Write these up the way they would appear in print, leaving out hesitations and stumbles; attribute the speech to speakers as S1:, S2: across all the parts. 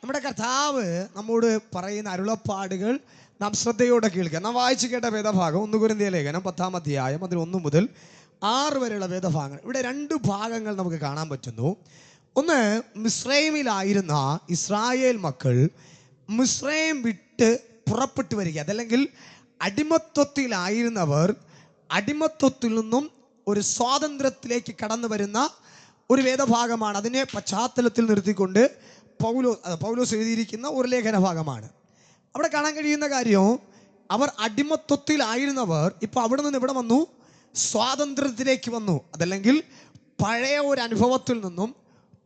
S1: നമ്മുടെ കർത്താവ് നമ്മോട് പറയുന്ന അരുളപ്പാടുകൾ നാം ശ്രദ്ധയോടെ കേൾക്കുക. നാം വായിച്ചു കേട്ട വേദഭാഗം 1 കൊരിന്ത്യർ ലേഖനം 10-ാം അധ്യായം അതിൽ 1 മുതൽ 6 വരെയുള്ള വേദഭാഗങ്ങൾ. ഇവിടെ 2 ഭാഗങ്ങൾ നമുക്ക് കാണാൻ പറ്റുന്നു. ഒന്ന്, മിസ്രൈമിലായിരുന്ന ഇസ്രായേൽ മക്കൾ മിസ്രൈം വിട്ട് പുറപ്പെട്ടു വരിക, അതല്ലെങ്കിൽ അടിമത്വത്തിലായിരുന്നവർ അടിമത്വത്തിൽ നിന്നും ഒരു സ്വാതന്ത്ര്യത്തിലേക്ക് കടന്നു വരുന്ന ഒരു വേദഭാഗമാണ്. അതിനെ പശ്ചാത്തലത്തിൽ നിർത്തിക്കൊണ്ട് പൗലോസ് എഴുതിയിരിക്കുന്ന ഒരു ലേഖന ഭാഗമാണ്. അവിടെ കാണാൻ കഴിയുന്ന കാര്യം, അവർ അടിമത്വത്തിലായിരുന്നവർ ഇപ്പോൾ അവിടെ നിന്ന് ഇവിടെ വന്നു, സ്വാതന്ത്ര്യത്തിലേക്ക് വന്നു. അതല്ലെങ്കിൽ പഴയ ഒരു അനുഭവത്തിൽ നിന്നും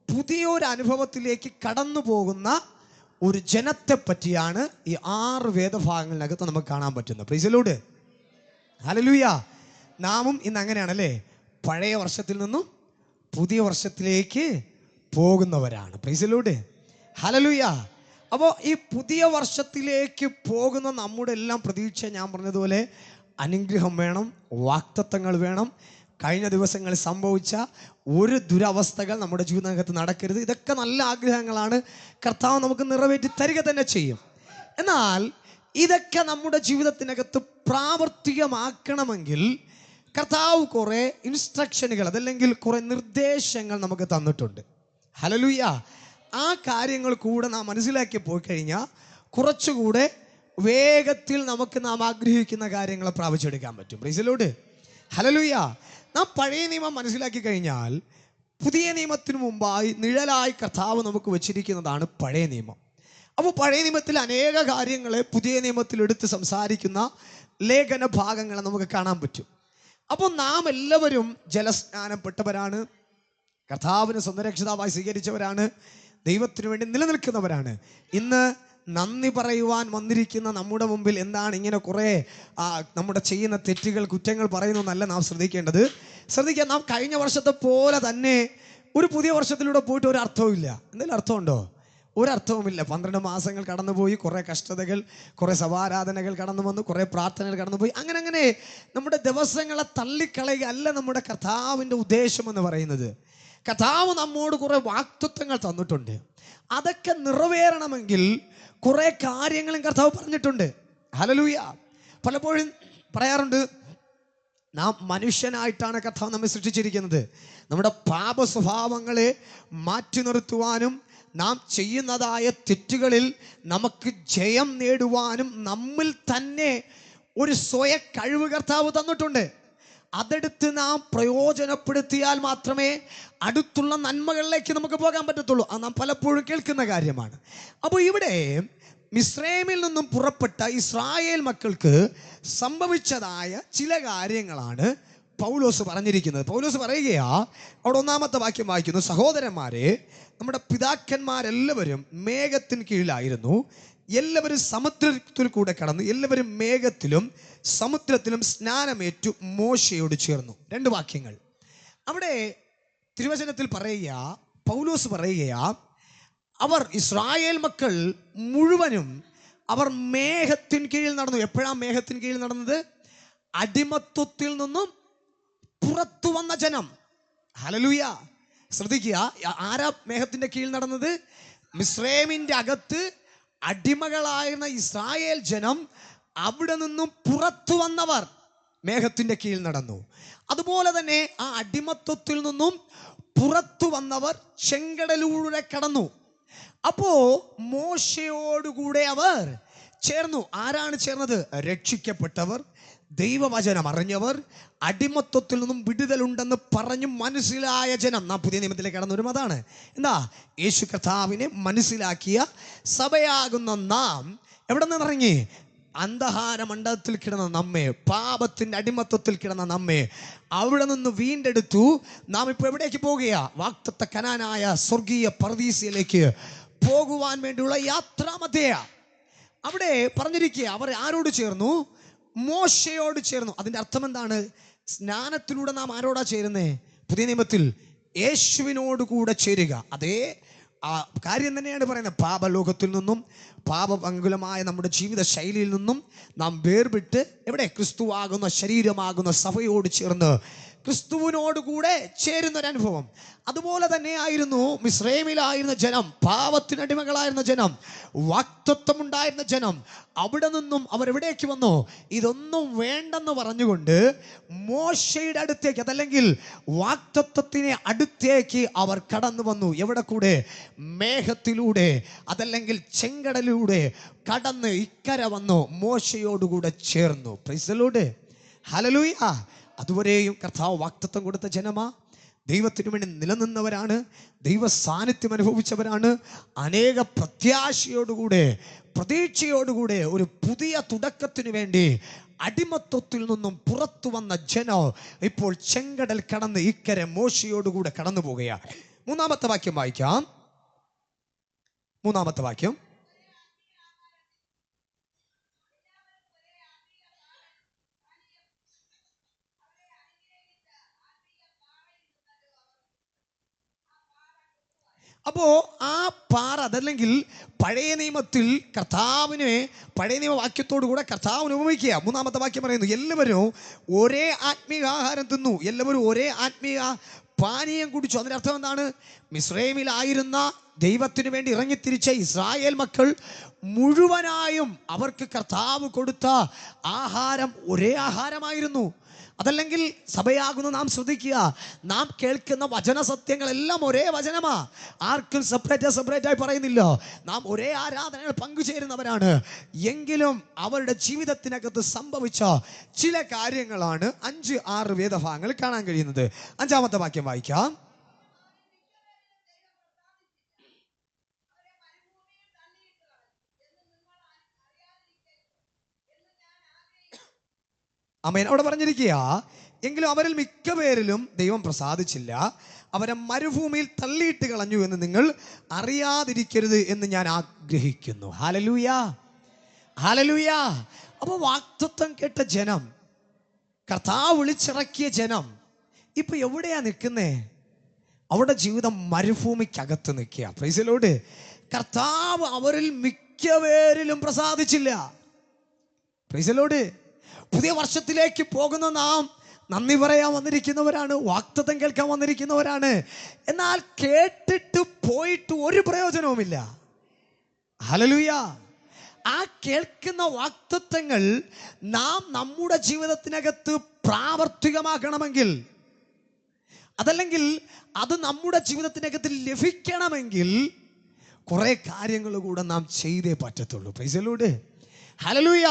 S1: പുതിയൊരു അനുഭവത്തിലേക്ക് കടന്നു പോകുന്ന ഒരു ജനത്തെ പറ്റിയാണ് ഈ 6 വേദഭാഗങ്ങളിനകത്ത് നമുക്ക് കാണാൻ പറ്റുന്നത്. Price the Lord, hallelujah. നാമും ഇന്ന് അങ്ങനെയാണല്ലേ, പഴയ വർഷത്തിൽ നിന്നും പുതിയ വർഷത്തിലേക്ക് പോകുന്നവരാണ്. Price the Lord, hallelujah. അപ്പോൾ ഈ പുതിയ വർഷത്തിലേക്ക് പോകുന്ന നമ്മുടെ എല്ലാം പ്രതീക്ഷ, ഞാൻ പറഞ്ഞതുപോലെ അനുഗ്രഹം വേണം, വാഗ്ദത്തങ്ങൾ വേണം. കഴിഞ്ഞ ദിവസങ്ങളിൽ സംഭവിച്ച ഒരു ദുരവസ്ഥകൾ നമ്മുടെ ജീവിതത്തിനകത്ത് നടക്കരുത്. ഇതൊക്കെ നല്ല ആഗ്രഹങ്ങളാണ്. കർത്താവ് നമുക്ക് നിറവേറ്റി തരിക തന്നെ ചെയ്യും. എന്നാൽ ഇതൊക്കെ നമ്മുടെ ജീവിതത്തിനകത്ത് പ്രാവർത്തികമാക്കണമെങ്കിൽ കർത്താവ് കുറേ ഇൻസ്ട്രക്ഷനുകൾ, അതല്ലെങ്കിൽ കുറേ നിർദ്ദേശങ്ങൾ നമുക്ക് തന്നിട്ടുണ്ട്. ഹല്ലേലൂയ. ആ കാര്യങ്ങൾ കൂടെ നാം മനസ്സിലാക്കി പോയി കഴിഞ്ഞാൽ കുറച്ചുകൂടെ വേഗത്തിൽ നമുക്ക് നാം ആഗ്രഹിക്കുന്ന കാര്യങ്ങളെ പ്രാപിച്ചെടുക്കാൻ പറ്റും. Price the Lord, hallelujah. നാം പഴയ നിയമം മനസ്സിലാക്കി കഴിഞ്ഞാൽ പുതിയ നിയമത്തിന് മുമ്പായി നിഴലായി കർത്താവ് നമുക്ക് വെച്ചിരിക്കുന്നതാണ് പഴയ നിയമം. അപ്പോൾ പഴയ നിയമത്തിൽ അനേക കാര്യങ്ങളെ പുതിയ നിയമത്തിൽ എടുത്ത് സംസാരിക്കുന്ന ലേഖന ഭാഗങ്ങളെ നമുക്ക് കാണാൻ പറ്റും. അപ്പോൾ നാം എല്ലാവരും ജലസ്നാനപ്പെട്ടവരാണ്, കർത്താവിന് സ്വന്തം രക്ഷിതാവായി സ്വീകരിച്ചവരാണ്, ദൈവത്തിനു വേണ്ടി നിലനിൽക്കുന്നവരാണ്. ഇന്ന് നന്ദി പറയുവാൻ വന്നിരിക്കുന്ന നമ്മുടെ മുമ്പിൽ എന്താണ് ഇങ്ങനെ കുറേ നമ്മുടെ ചെയ്യുന്ന തെറ്റുകൾ, കുറ്റങ്ങൾ പറയുന്നതല്ല നാം ശ്രദ്ധിക്കേണ്ടത്. ശ്രദ്ധിക്കുക, നാം കഴിഞ്ഞ വർഷത്തെ പോലെ തന്നെ ഒരു പുതിയ വർഷത്തിലൂടെ പോയിട്ട് ഒരു അർത്ഥവുമില്ല. എന്തെങ്കിലും അർത്ഥമുണ്ടോ? ഒരർത്ഥവുമില്ല. 12 മാസങ്ങൾ കടന്നുപോയി, കുറേ കഷ്ടതകൾ, കുറേ സഭാരാധനകൾ കടന്നു വന്നു, കുറേ പ്രാർത്ഥനകൾ കടന്നുപോയി. അങ്ങനെ നമ്മുടെ ദിവസങ്ങളെ തള്ളിക്കളയുക അല്ല നമ്മുടെ കർത്താവിൻ്റെ ഉദ്ദേശം എന്ന് പറയുന്നത്. കർത്താവ് നമ്മോട് കുറേ വാഗ്ദത്തങ്ങൾ തന്നിട്ടുണ്ട്. അതൊക്കെ നിറവേറണമെങ്കിൽ കുറേ കാര്യങ്ങളും കർത്താവ് പറഞ്ഞിട്ടുണ്ട്. ഹല്ലേലൂയ. പലപ്പോഴും പറയാറുണ്ട്, നാം മനുഷ്യനായിട്ടാണ് കർത്താവ് നമ്മെ സൃഷ്ടിച്ചിരിക്കുന്നത്. നമ്മുടെ പാപ സ്വഭാവങ്ങളെ മാറ്റി നിർത്തുവാനും നാം ചെയ്യുന്നതായ തെറ്റുകളിൽ നമുക്ക് ജയം നേടുവാനും നമ്മിൽ തന്നെ ഒരു സ്വയ കഴിവ് കർത്താവ് തന്നിട്ടുണ്ട്. അതെടുത്ത് നാം പ്രയോജനപ്പെടുത്തിയാൽ മാത്രമേ അടുത്തുള്ള നന്മകളിലേക്ക് നമുക്ക് പോകാൻ പറ്റത്തുള്ളൂ. അത് നാം പലപ്പോഴും കേൾക്കുന്ന കാര്യമാണ്. അപ്പോൾ ഇവിടെ മിസ്രൈമിൽ നിന്നും പുറപ്പെട്ട ഇസ്രായേൽ മക്കൾക്ക് സംഭവിച്ചതായ ചില കാര്യങ്ങളാണ് പൗലോസ് പറഞ്ഞിരിക്കുന്നത്. പൗലോസ് പറയുകയാ, അവിടെ 1-ാമത്തെ വാക്യം വായിക്കുന്നു, സഹോദരന്മാരെ, നമ്മുടെ പിതാക്കന്മാരെല്ലാവരും മേഘത്തിന് കീഴിലായിരുന്നു, എല്ലാവരും സമുദ്രത്തിൽ കൂടെ കടന്നു, എല്ലാവരും മേഘത്തിലും സമുദ്രത്തിലും സ്നാനമേറ്റു മോശയോട് ചേർന്നു. 2 വാക്യങ്ങൾ അവിടെ തിരുവചനത്തിൽ പറയുക, പൗലോസ് പറയുകയാ, അവർ ഇസ്രായേൽ മക്കൾ മുഴുവനും അവർ മേഘത്തിന് കീഴിൽ നടന്നു. എപ്പോഴാണ് മേഘത്തിന് കീഴിൽ നടന്നത്? അടിമത്വത്തിൽ നിന്നും പുറത്തു വന്ന ജനം. ഹല്ലേലൂയ. ശ്രദ്ധിക്കുക, ആരാ മേഘത്തിന്റെ കീഴിൽ നടന്നത്? മിസ്രൈമിന്റെ അകത്ത് അടിമകളായിരുന്ന ഇസ്രായേൽ ജനം, അവിടെ നിന്നും പുറത്തു വന്നവർ മേഘത്തിന്റെ കീഴിൽ നടന്നു. അതുപോലെ തന്നെ ആ അടിമത്വത്തിൽ നിന്നും പുറത്തു വന്നവർ ചെങ്കടലിലൂടെ കടന്നു. അപ്പോ മോശയോടുകൂടെ അവർ ചേർന്നു. ആരാണ് ചേർന്നത്? രക്ഷിക്കപ്പെട്ടവർ, ദൈവവചനം അറിഞ്ഞവർ, അടിമത്വത്തിൽ നിന്നും വിടുതലുണ്ടെന്ന് പറഞ്ഞു മനസ്സിലായ ജനം. നാം പുതിയ നിയമത്തിലേക്ക് കടന്നു വരും. അതാണ് എന്താ? യേശു കർത്താവിനെ മനസ്സിലാക്കിയ സഭയാകുന്ന നാം എവിടെ നിന്ന് ഇറങ്ങി? അന്ധകാര മണ്ഡലത്തിൽ കിടന്ന നമ്മെ, പാപത്തിന്റെ അടിമത്വത്തിൽ കിടന്ന നമ്മെ അവിടെ നിന്ന് വീണ്ടെടുത്തു. നാം ഇപ്പോൾ എവിടേക്ക് പോകുകയാ? വാഗ്ദത്ത കനാനായ സ്വർഗീയ പർദീസയിലേക്ക് പോകുവാൻ വേണ്ടിയുള്ള യാത്രാമധ്യയാ. അവിടെ പറഞ്ഞിരിക്കുക, അവർ ആരോട് ചേർന്നു? മോശയോട് ചേർന്നു. അതിന്റെ അർത്ഥം എന്താണ്? സ്നാനത്തിലൂടെ നാം ആരോടാ ചേരുന്നേ? പുതിയ നിയമത്തിൽ യേശുവിനോട് കൂടെ ചേരുക. അതേ കാര്യം തന്നെയാണ് പറയുന്നത്. പാപലോകത്തിൽ നിന്നും പാപപങ്കുലമായ നമ്മുടെ ജീവിത ശൈലിയിൽ നിന്നും നാം വേർവിട്ട് എവിടെ? ക്രിസ്തുവാകുന്ന ശരീരമാകുന്ന സഭയോട് ചേർന്ന് ക്രിസ്തുവിനോടുകൂടെ ചേരുന്ന ഒരു അനുഭവം. അതുപോലെ തന്നെയായിരുന്നു മിസ്രൈമിലായിരുന്ന ജനം, പാപത്തിനടിമകളായിരുന്ന ജനം, വാക്തത്വം ഉണ്ടായിരുന്ന ജനം. അവിടെ നിന്നും അവരെവിടേക്ക് വന്നു? ഇതൊന്നും വേണ്ടെന്ന് പറഞ്ഞുകൊണ്ട് മോശയുടെ അടുത്തേക്ക്, അതല്ലെങ്കിൽ വാക്തത്വത്തിന് അടുത്തേക്ക് അവർ കടന്നു വന്നു. എവിടെ കൂടെ? മേഘത്തിലൂടെ, അതല്ലെങ്കിൽ ചെങ്കടലിലൂടെ കടന്ന് ഇക്കര വന്നു മോശയോടുകൂടെ ചേർന്നു. Price the Lord, hallelujah. അതുവരെയും കർത്താവ് വാക്തത്വം കൊടുത്ത ജനമാ, ദൈവത്തിനു വേണ്ടി നിലനിന്നവരാണ്, ദൈവ സാന്നിധ്യം അനുഭവിച്ചവരാണ്. അനേക പ്രത്യാശയോടുകൂടെ, പ്രതീക്ഷയോടുകൂടെ ഒരു പുതിയ തുടക്കത്തിനു വേണ്ടി അടിമത്വത്തിൽ നിന്നും പുറത്തു വന്ന ജനം ഇപ്പോൾ ചെങ്കടൽ കടന്ന് ഇക്കരെ മോശയോടുകൂടെ കടന്നു പോകുകയാണ്. മൂന്നാമത്തെ വാക്യം വായിക്കാം. മൂന്നാമത്തെ വാക്യം. അപ്പോ ആ പാറ, അതല്ലെങ്കിൽ പഴയ നിയമത്തിൽ കർത്താവിനെ, പഴയ നിയമവാക്യത്തോടു കൂടെ കർത്താവിനെ ഉപമിക്കുക. മൂന്നാമത്തെ വാക്യം പറയുന്നു, എല്ലാവരും ഒരേ ആത്മീയ ആഹാരം തിന്നു, എല്ലാവരും ഒരേ ആത്മീയ പാനീയം കുടിച്ചു. അതിൻ്റെ അർത്ഥം എന്താണ്? മിസ്രൈമിലായിരുന്ന ദൈവത്തിന് വേണ്ടി ഇറങ്ങിത്തിരിച്ച ഇസ്രായേൽ മക്കൾ മുഴുവനായും അവർക്ക് കർത്താവ് കൊടുത്ത ആഹാരം ഒരേ ആഹാരമായിരുന്നു. അതല്ലെങ്കിൽ സഭയാകുന്ന നാം ശ്രദ്ധിക്കുക, നാം കേൾക്കുന്ന വചന സത്യങ്ങളെല്ലാം ഒരേ വചനമാ. ആർക്കും സെപ്പറേറ്റായി പറയുന്നില്ല. നാം ഒരേ ആരാധനകൾ പങ്കുചേരുന്നവരാണ്. എങ്കിലും അവരുടെ ജീവിതത്തിനകത്ത് സംഭവിച്ച ചില കാര്യങ്ങളാണ് 5-6 വേദഭാഗങ്ങൾ കാണാൻ കഴിയുന്നത്. 5-ാമത്തെ വാക്യം വായിക്കാം. ആമേൻ. അവിടെ പറഞ്ഞിരിക്കുക, എങ്കിലും അവരിൽ മിക്ക പേരിലും ദൈവം പ്രസാദിച്ചില്ല, അവരെ മരുഭൂമിയിൽ തള്ളിയിട്ട് കളഞ്ഞു എന്ന് നിങ്ങൾ അറിയാതിരിക്കരുത് എന്ന് ഞാൻ ആഗ്രഹിക്കുന്നു. Hallelujah, hallelujah. അപ്പോൾ വാഗ്ദത്തം കേട്ട ജനം, കർത്താവ് വിളിച്ചിറക്കിയ ജനം ഇപ്പൊ എവിടെയാ നിൽക്കുന്നേ? അവിടെ ജീവിതം മരുഭൂമിക്കകത്ത് നിൽക്കുക. Price the Lord. കർത്താവ് അവരിൽ മിക്ക പേരിലും പ്രസാദിച്ചില്ല. Price the Lord. പുതിയ വർഷത്തിലേക്ക് പോകുന്ന നാം നന്ദി പറയാൻ വന്നിരിക്കുന്നവരാണ്, വാഗ്ദത്തം കേൾക്കാൻ വന്നിരിക്കുന്നവരാണ്. എന്നാൽ കേട്ടിട്ട് പോയിട്ട് ഒരു പ്രയോജനവുമില്ല. ഹല്ലേലൂയ. ആ കേൾക്കുന്ന വാഗ്ദത്തങ്ങൾ നാം നമ്മുടെ ജീവിതത്തിനകത്ത് പ്രാവർത്തികമാക്കണമെങ്കിൽ, അതല്ലെങ്കിൽ അത് നമ്മുടെ ജീവിതത്തിനകത്ത് ലഭിക്കണമെങ്കിൽ കുറെ കാര്യങ്ങൾ കൂടെ നാം ചെയ്തേ പറ്റത്തുള്ളൂ. Price the Lord, hallelujah.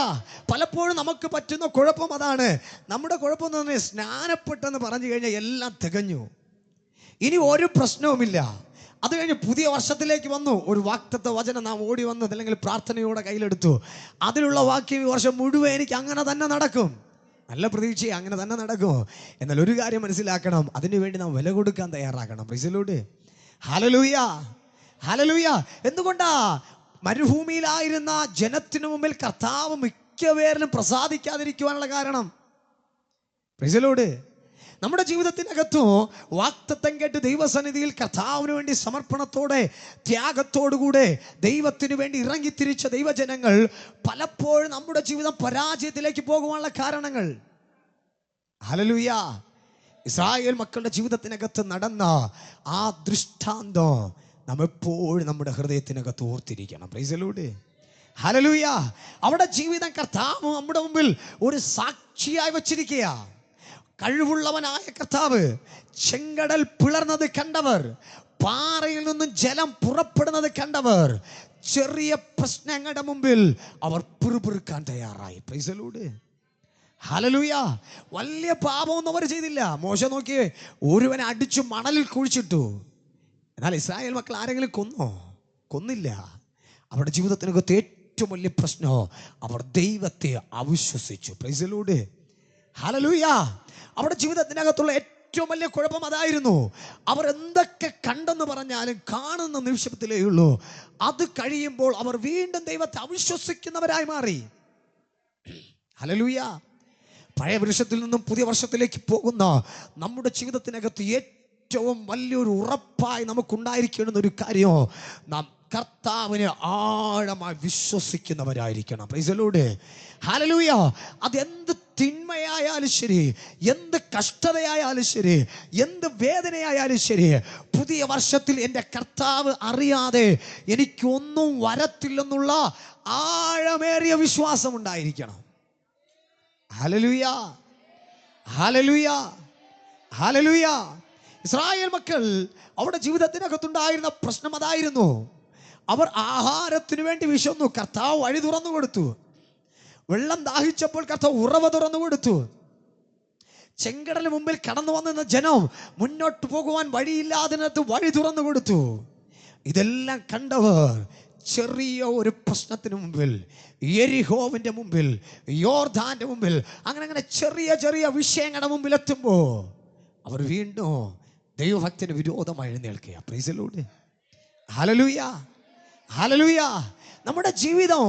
S1: പലപ്പോഴും നമുക്ക് പറ്റുന്ന കുഴപ്പം അതാണ്. നമ്മുടെ കുഴപ്പം എന്ന് പറഞ്ഞാൽ സ്നാനപ്പെട്ടെന്ന് പറഞ്ഞു കഴിഞ്ഞാൽ എല്ലാം തികഞ്ഞു, ഇനി ഒരു പ്രശ്നവുമില്ല. അത് കഴിഞ്ഞ് പുതിയ വർഷത്തിലേക്ക് വന്നു, ഒരു വാഗ്ദത്ത വചനം നാം ഓടി വന്നു, അല്ലെങ്കിൽ പ്രാർത്ഥനയോടെ കയ്യിലെടുത്തു, അതിലുള്ള വാക്യം ഈ വർഷം മുഴുവൻ എനിക്ക് അങ്ങനെ തന്നെ നടക്കും, നല്ല പ്രതീക്ഷ അങ്ങനെ തന്നെ നടക്കും. എന്നാൽ ഒരു കാര്യം മനസ്സിലാക്കണം, അതിനുവേണ്ടി നാം വില കൊടുക്കാൻ തയ്യാറാക്കണം. Price the Lord, hallelujah, hallelujah. എന്തുകൊണ്ടാ മരുഭൂമിയിലായിരുന്ന ജനത്തിനു മുമ്പിൽ കർത്താവ് മിക്കവേരിലും പ്രസാദിക്കാതിരിക്കുവാനുള്ള കാരണം? Price the Lord. നമ്മുടെ ജീവിതത്തിനകത്തും വാഗ്ദത്തം കേട്ട് ദൈവസന്നിധിയിൽ കർത്താവിന് വേണ്ടി സമർപ്പണത്തോടെ, ത്യാഗത്തോടുകൂടെ ദൈവത്തിന് വേണ്ടി ഇറങ്ങിത്തിരിച്ച ദൈവജനങ്ങൾ പലപ്പോഴും നമ്മുടെ ജീവിതം പരാജയത്തിലേക്ക് പോകുവാനുള്ള കാരണങ്ങൾ. ഹല്ലേലൂയ. ഇസ്രായേൽ മക്കളുടെ ജീവിതത്തിനകത്ത് നടന്ന ആ ദൃഷ്ടാന്തം നാം എപ്പോഴും നമ്മുടെ ഹൃദയത്തിനകത്ത് ഓർത്തിരിക്കണം. Price the Lord, hallelujah. അവിടെ ജീവിതം കർത്താവ് നമ്മുടെ മുമ്പിൽ ഒരു സാക്ഷിയായി വച്ചിരിക്കുക. കഴിവുള്ളവനായ കർത്താവ് ചെങ്കടൽ പിളർന്നത് കണ്ടവർ, പാറയിൽ നിന്നും ജലം പുറപ്പെടുന്നത് കണ്ടവർ, ചെറിയ പ്രശ്നങ്ങളുടെ മുമ്പിൽ അവർ പിറുപിറുക്കാൻ തയ്യാറായി. Price the Lord, hallelujah. വലിയ പാപമൊന്നും അവർ ചെയ്തില്ല. മോശ നോക്കിയേ, ഒരുവനെ അടിച്ചു മണലിൽ കുഴിച്ചിട്ടു. എന്നാൽ ഇസ്രായേൽ മക്കൾ ആരെങ്കിലും കൊന്നോ? കൊന്നില്ല. അവരുടെ ജീവിതത്തിനകത്ത് ഏറ്റവും വലിയ പ്രശ്നം, അവർ ദൈവത്തെ അവിശ്വസിച്ചു. Praise the Lord, hallelujah. അവരുടെ ജീവിതത്തിനകത്തുള്ള ഏറ്റവും വലിയ കുഴപ്പം അതായിരുന്നു. അവർ എന്തൊക്കെ കണ്ടെന്ന് പറഞ്ഞാലും കാണുന്ന നിമിഷത്തിലേ ഉള്ളൂ. അത് കഴിയുമ്പോൾ അവർ വീണ്ടും ദൈവത്തെ അവിശ്വസിക്കുന്നവരായി മാറി. ഹല്ലേലൂയ. പഴയ വർഷത്തിൽ നിന്നും പുതിയ വർഷത്തിലേക്ക് പോകുന്ന നമ്മുടെ ജീവിതത്തിനകത്ത് ഏറ്റവും വലിയൊരു ഉറപ്പായി നമുക്കുണ്ടായിരിക്കുന്ന ഒരു കാര്യം, നാം കർത്താവിനെ ആഴമായി വിശ്വസിക്കുന്നവരായിരിക്കണം. Praise the Lord, hallelujah. അതെന്ത് തിന്മയായാലും ശരി, എന്ത് കഷ്ടതയായാലും ശരി, എന്ത് വേദനയായാലും ശരി, പുതിയ വർഷത്തിൽ എൻ്റെ കർത്താവ് അറിയാതെ എനിക്കൊന്നും വരത്തില്ലെന്നുള്ള ആഴമേറിയ വിശ്വാസം ഉണ്ടായിരിക്കണം. Hallelujah, hallelujah, hallelujah. ഇസ്രായേൽ മക്കൾ അവരുടെ ജീവിതത്തിനകത്തുണ്ടായിരുന്ന പ്രശ്നം അതായിരുന്നു. അവർ ആഹാരത്തിന് വേണ്ടി വിശന്നു, കർത്താവ് വഴി തുറന്നു കൊടുത്തു. വെള്ളം ദാഹിച്ചപ്പോൾ കർത്താവ് ഉറവ തുറന്നു കൊടുത്തു. ചെങ്കടലിന് മുമ്പിൽ കടന്നു വന്നിരുന്ന ജനം മുന്നോട്ട് പോകുവാൻ വഴിയില്ലാതിനകത്ത് വഴി തുറന്നു കൊടുത്തു. ഇതെല്ലാം കണ്ടവർ ചെറിയ ഒരു പ്രശ്നത്തിന് മുമ്പിൽ, യെരിഹോവിന്റെ മുമ്പിൽ, യോർദാന്റെ മുമ്പിൽ, അങ്ങനെ ചെറിയ ചെറിയ വിഷയങ്ങളുടെ മുമ്പിൽ എത്തുമ്പോൾ അവർ വീണ്ടും ദൈവഭക്തിന് വിരോധമായി എഴുന്നേൽക്കുക. Price the Lord, hallelujah, hallelujah. നമ്മുടെ ജീവിതം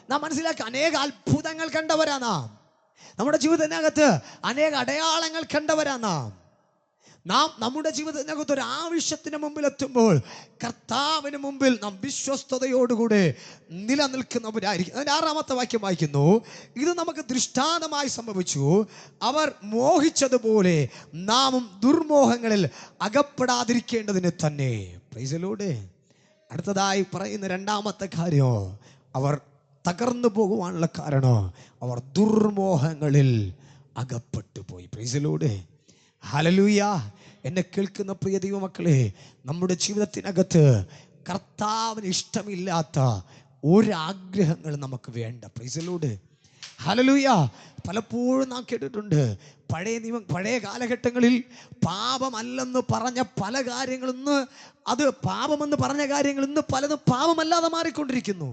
S1: നാം മനസ്സിലാക്കി അനേക അത്ഭുതങ്ങൾ കണ്ടവരാ നാം. നമ്മുടെ ജീവിതത്തിനകത്ത് അനേക അടയാളങ്ങൾ കണ്ടവരാ നാം. നമ്മുടെ ജീവിതത്തിനകത്ത് ഒരു ആവശ്യത്തിന് മുമ്പിൽ എത്തുമ്പോൾ കർത്താവിന് മുമ്പിൽ നാം വിശ്വസ്തയോടുകൂടെ നിലനിൽക്കുന്നവരായിരിക്കും. അതിന്റെ 6-ാമത്തെ വാക്യം വായിക്കുന്നു. ഇത് നമുക്ക് ദൃഷ്ടാന്തമായി സംഭവിച്ചു, അവർ മോഹിച്ചതുപോലെ നാമും ദുർമോഹങ്ങളിൽ അകപ്പെടാതിരിക്കേണ്ടതിന് തന്നെ. Price the Lord. അടുത്തതായി പറയുന്ന 2-ാമത്തെ കാര്യം, അവർ തകർന്നു പോകുവാനുള്ള കാരണം അവർ ദുർമോഹങ്ങളിൽ അകപ്പെട്ടു പോയി. Price the Lord, hallelujah. എന്നെ കേൾക്കുന്ന പ്രിയ ദൈവമക്കളെ, നമ്മുടെ ജീവിതത്തിനകത്ത് കർത്താവിന് ഇഷ്ടമില്ലാത്ത ഒരാഗ്രഹങ്ങൾ നമുക്ക് വേണ്ട. Price the Lord, hallelujah. പലപ്പോഴും നാം കേട്ടിട്ടുണ്ട്, പഴയ കാലഘട്ടങ്ങളിൽ പാപമല്ലെന്ന് പറഞ്ഞ പല കാര്യങ്ങൾ ഇന്ന്, അത് പാപമെന്ന് പറഞ്ഞ കാര്യങ്ങൾ ഇന്ന് പലതും പാപമല്ലാതെ മാറിക്കൊണ്ടിരിക്കുന്നു.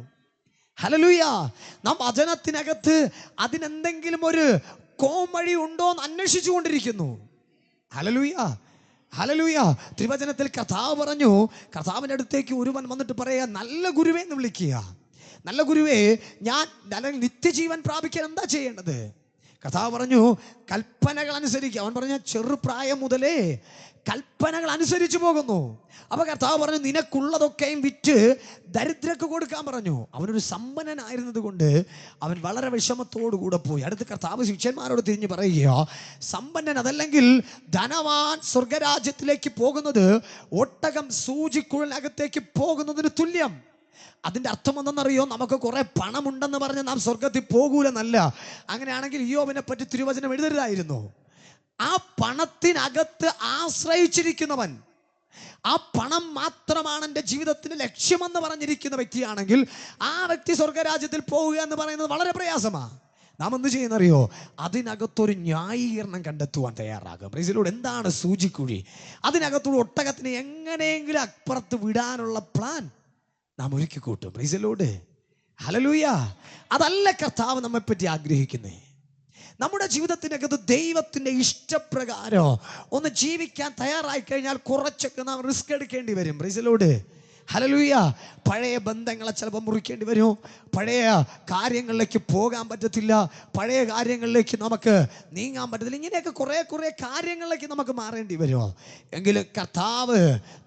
S1: ഹല്ലേലൂയ. നാം വചനത്തിനകത്ത് അതിനെന്തെങ്കിലും ഒരു കോമഴി ഉണ്ടോ എന്ന് അന്വേഷിച്ചു കൊണ്ടിരിക്കുന്നു. Hallelujah, hallelujah. തിരുവചനത്തിൽ കർത്താവ് പറഞ്ഞു, കർത്താവിൻ്റെ അടുത്തേക്ക് ഒരുവൻ വന്നിട്ട് പറയുക, നല്ല ഗുരുവേ എന്ന് വിളിക്കുക. നല്ല ഗുരുവേ, ഞാൻ നിത്യജീവൻ പ്രാപിക്കാൻ എന്താ ചെയ്യേണ്ടത്? കർത്താവ് പറഞ്ഞു, കൽപ്പനകൾ അനുസരിക്കുക. അവൻ പറഞ്ഞ ചെറുപ്രായം മുതലേ കൽപ്പനകൾ അനുസരിച്ചു പോകുന്നു. അപ്പൊ കർത്താവ് പറഞ്ഞു, നിനക്കുള്ളതൊക്കെയും വിറ്റ് ദരിദ്രർക്ക് കൊടുക്കാൻ പറഞ്ഞു. അവനൊരു സമ്പന്നനായിരുന്നത് കൊണ്ട് അവൻ വളരെ വിഷമത്തോടു കൂടെ പോയി. അടുത്ത് കർത്താവ് ശിഷ്യന്മാരോട് തിരിഞ്ഞു പറയുക, സമ്പന്നൻ അതല്ലെങ്കിൽ ധനവാൻ സ്വർഗരാജ്യത്തിലേക്ക് പോകുന്നത് ഒട്ടകം സൂചിക്കുഴലിനകത്തേക്ക് പോകുന്നതിന് തുല്യം. അതിൻ്റെ അർത്ഥം എന്തെന്നറിയോ? നമുക്ക് കുറെ പണമുണ്ടെന്ന് പറഞ്ഞ് നാം സ്വർഗത്തിൽ പോകൂലെന്നല്ല. അങ്ങനെയാണെങ്കിൽ ഇയ്യോബിനെ പറ്റി തിരുവചനം എഴുതരുതായിരുന്നു. ആ പണത്തിനകത്ത് ആശ്രയിച്ചിരിക്കുന്നവൻ, ആ പണം മാത്രമാണ് എൻ്റെ ജീവിതത്തിന്റെ ലക്ഷ്യമെന്ന് പറഞ്ഞിരിക്കുന്ന വ്യക്തിയാണെങ്കിൽ ആ വ്യക്തി സ്വർഗരാജ്യത്തിൽ പോവുക എന്ന് പറയുന്നത് വളരെ പ്രയാസമാണ്. നാം എന്ത് ചെയ്യുന്നറിയോ? അതിനകത്തൊരു ന്യായീകരണം കണ്ടെത്തുവാൻ തയ്യാറാകും. Price the Lord. എന്താണ് സൂചിക്കുഴി? അതിനകത്തൂടെ ഒട്ടകത്തിന് എങ്ങനെയെങ്കിലും അപ്പുറത്ത് വിടാനുള്ള പ്ലാൻ നാം ഒരുക്കി കൂട്ടും. Price the Lord, hallelujah. അതല്ല കർത്താവ് നമ്മെപ്പറ്റി ആഗ്രഹിക്കുന്നേ. നമ്മുടെ ജീവിതത്തിനകത്ത് ദൈവത്തിൻ്റെ ഇഷ്ടപ്രകാരം ഒന്ന് ജീവിക്കാൻ തയ്യാറായി കഴിഞ്ഞാൽ കുറച്ചൊക്കെ നാം റിസ്ക് എടുക്കേണ്ടി വരും. Price the Lord, hallelujah. പഴയ ബന്ധങ്ങളെ ചിലപ്പോൾ മുറിക്കേണ്ടി വരും. പഴയ കാര്യങ്ങളിലേക്ക് പോകാൻ പറ്റത്തില്ല. പഴയ കാര്യങ്ങളിലേക്ക് നമുക്ക് നീങ്ങാൻ പറ്റത്തില്ല. ഇങ്ങനെയൊക്കെ കുറേ കാര്യങ്ങളിലേക്ക് നമുക്ക് മാറേണ്ടി വരും. എങ്കിലും കർത്താവ്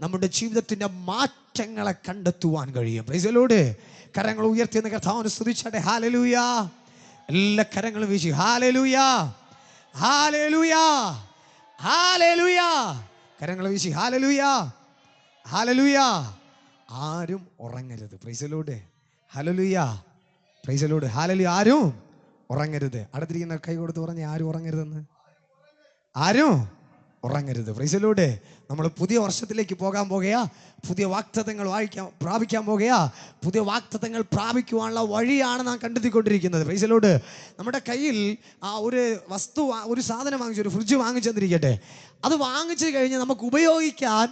S1: നമ്മുടെ ജീവിതത്തിൻ്റെ മാറ്റങ്ങളെ കണ്ടെത്തുവാൻ കഴിയും. Price the Lord. കരങ്ങൾ ഉയർത്തിയെന്ന് കർത്താവിനെ സ്തുതിച്ചാട്ടെ. ഹല്ലേലൂയ. എല്ലാ കരങ്ങളും വീശി ഹല്ലേലൂയ, ഹല്ലേലൂയ, ഹല്ലേലൂയ. കരങ്ങൾ വീശി ഹല്ലേലൂയ, ഹല്ലേലൂയ. ആരും ഉറങ്ങരുത്. Praise the Lord, hallelujah, praise the Lord, hallelujah. ആരും ഉറങ്ങരുത്. അടുത്തിരിക്കുന്ന കൈ കൊടുത്ത് പറഞ്ഞ് ആരും ഉറങ്ങരുതെന്ന്. ആരും ഉറങ്ങരുത്. Praise the Lord. നമ്മൾ പുതിയ വർഷത്തിലേക്ക് പോകാൻ പോകുകയാ. പുതിയ വാഗ്ദത്തങ്ങൾ പ്രാപിക്കാൻ പോകുകയാ. പുതിയ വാഗ്ദത്തങ്ങൾ പ്രാപിക്കുവാനുള്ള വഴിയാണ് നാം കണ്ടെത്തിക്കൊണ്ടിരിക്കുന്നത്. Price the Lord. നമ്മുടെ കയ്യിൽ ഒരു വസ്തു, ഒരു സാധനം വാങ്ങിച്ചു, ഒരു ഫ്രിഡ്ജ് വാങ്ങിച്ചെന്നിരിക്കട്ടെ. അത് വാങ്ങിച്ചു കഴിഞ്ഞ് നമുക്ക് ഉപയോഗിക്കാൻ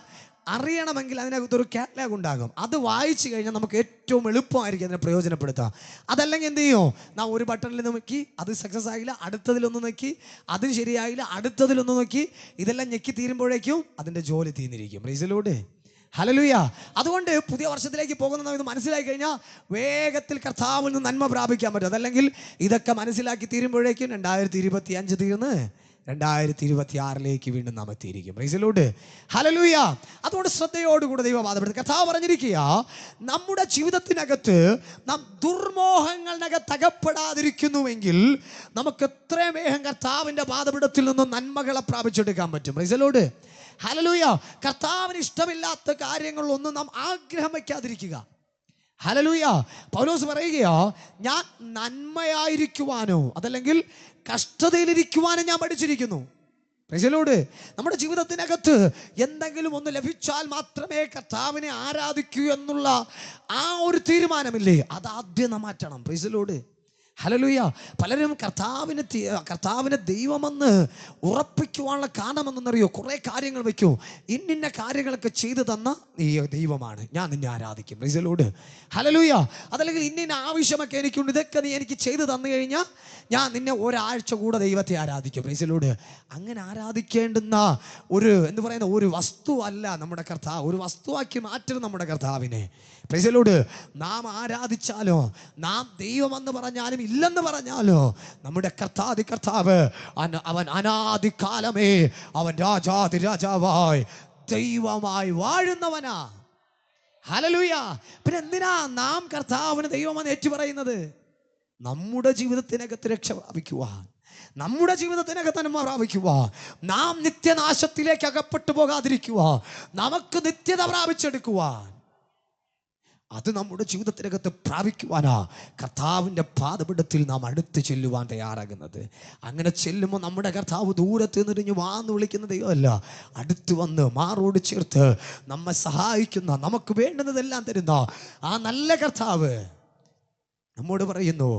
S1: അറിയണമെങ്കിൽ അതിനകത്തൊരു കാറ്റലോഗ് ഉണ്ടാകും. അത് വായിച്ചു കഴിഞ്ഞാൽ നമുക്ക് ഏറ്റവും എളുപ്പമായിരിക്കും അതിനെ പ്രയോജനപ്പെടുത്താം. അതല്ലെങ്കിൽ എന്ത് ചെയ്യും? നാം ഒരു ബട്ടണിൽ നോക്കി, അത് സക്സസ് ആയില്ല, അടുത്തതിലൊന്ന് നോക്കി, അതിന് ശരിയായില്ല, അടുത്തതിലൊന്ന് നോക്കി, ഇതെല്ലാം ഞെക്കി തീരുമ്പോഴേക്കും അതിൻ്റെ ജോലി തീർന്നിരിക്കും. Praise the Lord, hallelujah. അതുകൊണ്ട് പുതിയ വർഷത്തിലേക്ക് പോകുന്ന ഇത് മനസ്സിലാക്കി കഴിഞ്ഞാൽ വേഗത്തിൽ കർത്താവിൽ നിന്ന് നന്മ പ്രാപിക്കാൻ പറ്റും. അതല്ലെങ്കിൽ ഇതൊക്കെ മനസ്സിലാക്കി തീരുമ്പോഴേക്കും 2025 തീർന്ന് 2026 വീണ്ടും നാം എത്തിയിരിക്കും. Praise the Lord. ഹല്ലേലൂയ. അതുകൊണ്ട് ശ്രദ്ധയോടുകൂടെ ദൈവവാദപ്പെടുത്തി കർത്താവ് പറഞ്ഞിരിക്കുക, നമ്മുടെ ജീവിതത്തിനകത്ത് നാം ദുർമോഹങ്ങളിനകത്ത് അകപ്പെടാതിരിക്കുന്നുവെങ്കിൽ നമുക്ക് എത്രയും വേഗം കർത്താവിൻ്റെ പാദപീഠത്തിൽ നിന്നും നന്മകളെ പ്രാപിച്ചെടുക്കാൻ പറ്റും. Price the Lord. ഹല്ലേലൂയ. കർത്താവിന് ഇഷ്ടമില്ലാത്ത കാര്യങ്ങളൊന്നും നാം ആഗ്രഹം വയ്ക്കാതിരിക്കുക. ഹല്ലേലൂയ. പൗലോസ് പറയുകയോ, ഞാൻ നന്മയായിരിക്കുവാനോ അതല്ലെങ്കിൽ കഷ്ടതയിലിരിക്കുവാനും ഞാൻ പഠിച്ചിരിക്കുന്നു. Price the Lord. നമ്മുടെ ജീവിതത്തിനകത്ത് എന്തെങ്കിലും ഒന്ന് ലഭിച്ചാൽ മാത്രമേ കർത്താവിനെ ആരാധിക്കൂ എന്നുള്ള ആ ഒരു തീരുമാനമില്ലേ, അതാദ്യം നാം മാറ്റണം. Price the Lord. ഹല്ലേലൂയ. പലരും കർത്താവിനെ ദൈവമെന്ന് ഉറപ്പിക്കുവാനുള്ള കാരണമെന്നറിയോ, കുറേ കാര്യങ്ങൾ വയ്ക്കും. ഇന്ന കാര്യങ്ങളൊക്കെ ചെയ്തു തന്ന ഈ ദൈവമാണ്, ഞാൻ നിന്നെ ആരാധിക്കും. Price the Lord. ഹല്ലേലൂയ. അതല്ലെങ്കിൽ ഇന്ന ആവശ്യമൊക്കെ എനിക്കുണ്ട്, ഇതൊക്കെ നീ എനിക്ക് ചെയ്തു തന്നു കഴിഞ്ഞാൽ ഞാൻ നിന്നെ ഒരാഴ്ച കൂടെ ദൈവത്തെ ആരാധിക്കും. Price the Lord. അങ്ങനെ ആരാധിക്കേണ്ടുന്ന ഒരു വസ്തു അല്ല നമ്മുടെ കർത്താവ്. ഒരു വസ്തുവാക്കി മാറ്റരുത് നമ്മുടെ കർത്താവിനെ. Price the Lord. നാം ആരാധിച്ചാലോ, നാം ദൈവമെന്ന് പറഞ്ഞാലും ഇല്ലെന്ന് പറഞ്ഞാലോ, നമ്മുടെ കർത്താവ് അവൻ അനാദികാലമേ അവൻ രാജാവായി ദൈവമായി വാഴുന്നവനാ. ഹല്ലേലൂയ. പിന്നെ എന്തിനാ നാം കർത്താവിന് ദൈവമെന്ന് ഏറ്റുപറയുന്നത്? നമ്മുടെ ജീവിതത്തിനകത്ത് രക്ഷ പ്രാപിക്കുവാൻ, നമ്മുടെ ജീവിതത്തിനകത്ത് നന്മ പ്രാപിക്കുവാൻ, നാം നിത്യനാശത്തിലേക്ക് അകപ്പെട്ടു പോകാതിരിക്കുവാൻ, നമുക്ക് നിത്യത പ്രാപിച്ചെടുക്കുവാൻ, അത് നമ്മുടെ ജീവിതത്തിനകത്ത് പ്രാപിക്കുവാനാ കർത്താവിൻ്റെ പാദപീഠത്തിൽ നാം അടുത്ത് ചെല്ലുവാൻ തയ്യാറാകുന്നത്. അങ്ങനെ ചെല്ലുമ്പോൾ നമ്മുടെ കർത്താവ് ദൂരത്ത് നിന്നിഞ്ഞ് വാന്ന് വിളിക്കുന്ന ദൈവമല്ല, അടുത്ത് വന്ന് മാറോട് ചേർത്ത് നമ്മെ സഹായിക്കുന്ന, നമുക്ക് വേണ്ടുന്നതെല്ലാം തരുന്ന ആ നല്ല കർത്താവ് നമ്മോട് പറയുന്നു,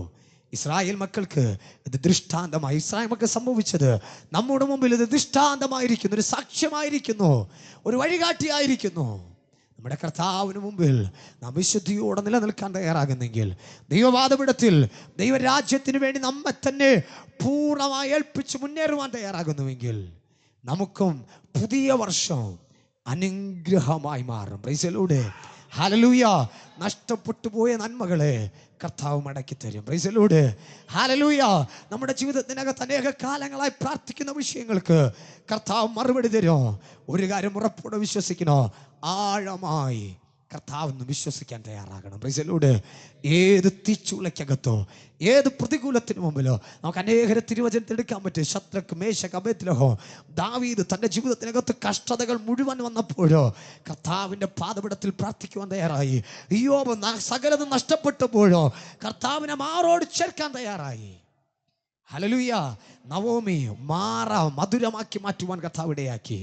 S1: ഇസ്രായേൽ മക്കൾക്ക് ഇത് ദൃഷ്ടാന്തമായി, ഇസ്രായേൽ മക്കൾ സംഭവിച്ചത് നമ്മുടെ മുമ്പിൽ ഇത് ദൃഷ്ടാന്തമായിരിക്കുന്നു, ഒരു സാക്ഷ്യമായിരിക്കുന്നു, ഒരു വഴികാട്ടിയായിരിക്കുന്നു. നമ്മുടെ കർത്താവിന് മുമ്പിൽ നാം വിശുദ്ധിയോടെ നിലനിൽക്കാൻ തയ്യാറാകുന്നെങ്കിൽ, ദൈവപാദപീഠത്തിൽ ദൈവരാജ്യത്തിന് വേണ്ടി നമ്മെ തന്നെ പൂർണ്ണമായി ഏൽപ്പിച്ച് മുന്നേറുവാൻ തയ്യാറാകുന്നുവെങ്കിൽ നമുക്കും പുതിയ വർഷം അനുഗ്രഹമായി മാറും. Price the Lord. ഹല്ലേലൂയ. നഷ്ടപ്പെട്ടു പോയ നന്മകളെ കർത്താവ് മടക്കി തരും. Price the Lord. ഹല്ലേലൂയ. നമ്മുടെ ജീവിതത്തിനകത്ത് അനേക കാലങ്ങളായി പ്രാർത്ഥിക്കുന്ന വിഷയങ്ങൾക്ക് കർത്താവ് മറുപടി തരും. ഒരു കാര്യം ഉറപ്പോടെ വിശ്വസിക്കണോ, ആഴമായി കർത്താവെന്ന് വിശ്വസിക്കാൻ തയ്യാറാകണം. Price the Lord. ഏത് തീച്ചുളയ്ക്കകത്തോ, ഏത് പ്രതികൂലത്തിന് മുമ്പിലോ നമുക്ക് അനേകരെ തിരുവചനത്തിൽ എടുക്കാൻ പറ്റും. ശദ്രക്ക്, മേശക്ക്, അബേദ്നെഗോ, ദാവീദ് തൻ്റെ ജീവിതത്തിനകത്ത് കഷ്ടതകൾ മുഴുവൻ വന്നപ്പോഴോ കർത്താവിൻ്റെ പാദപീഠത്തിൽ പ്രാർത്ഥിക്കുവാൻ തയ്യാറായി. ഇയ്യോബ് സകലതും നഷ്ടപ്പെട്ടപ്പോഴോ കർത്താവിനെ മാറോട് ചേർക്കാൻ തയ്യാറായി. ഹല്ലേലൂയ. നവോമി മധുരമാക്കി മാറ്റുവാൻ കർത്താവ് ഇടയാക്കി.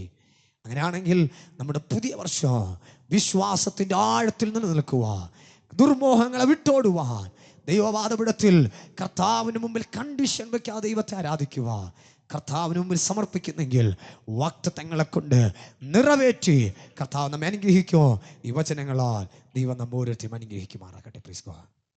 S1: അങ്ങനെയാണെങ്കിൽ നമ്മുടെ പുതിയ വർഷം വിശ്വാസത്തിൻ്റെ ആഴത്തിൽ നിന്ന് നിൽക്കുവാൻ, ദുർമോഹങ്ങളെ വിട്ടോടുവാൻ, ദൈവപാദപീഠത്തിൽ കർത്താവിന് മുമ്പിൽ കണ്ടീഷൻ വെക്കാതെ ദൈവത്തെ ആരാധിക്കുക, കർത്താവിന് മുമ്പിൽ സമർപ്പിക്കുന്നെങ്കിൽ വാഗ്ദത്തങ്ങളെ കൊണ്ട് നിറവേറ്റി കർത്താവ് നമ്മെ അനുഗ്രഹിക്കും. ഈ വചനങ്ങളാൽ ദൈവം നമ്മെ ഓരോരുത്തരും അനുഗ്രഹിക്കുമാറാകട്ടെ. Please go.